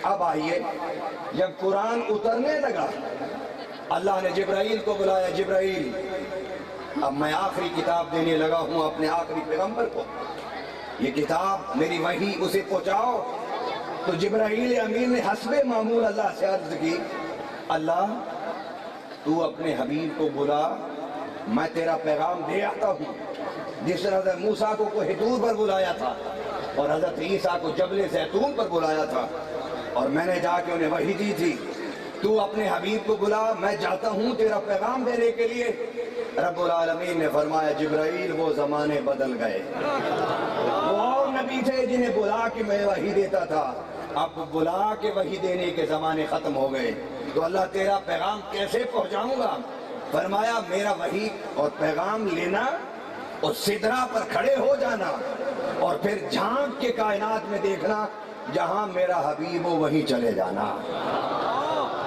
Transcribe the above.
اب آئیے، جب قرآن اترنے لگا اللہ نے جبرائیل کو بلایا، جبرائیل اب میں آخری کتاب دینے لگا ہوں اپنے آخری پیغمبر کو، یہ کتاب میری وحی اسے پہنچاؤ۔ تو جبرائیل امین نے حسب معمول اللہ سے عرض کی، اللہ تو اپنے حبیب کو بلا، میں تیرا پیغام دے آتا ہوں۔ جس طرح حضرت موسیٰ کو کوہ طور پر بلایا تھا اور حضرت عیسیٰ کو جبل زیتون پر بلایا تھا اور میں نے جا کے انہیں وحی دی تھی، تو اپنے حبیب کو بلا، میں جاتا ہوں تیرا پیغام دینے کے لیے۔ رب العالمین نے فرمایا جبرائیل وہ زمانے بدل گئے، وہ اور نبی تھے جنہیں بلا کے میں وحی دیتا تھا، اب بلا کے وحی دینے کے زمانے ختم ہو گئے، تو اللہ تیرا پیغام کیسے پہنچاؤں گا؟ فرمایا میرا وحی اور پیغام لینا اور سدرہ پر کھڑے ہو جانا اور پھر جھانک کے کائنات میں دیکھنا، جہاں میرا حبیب ہو وہیں چلے جانا۔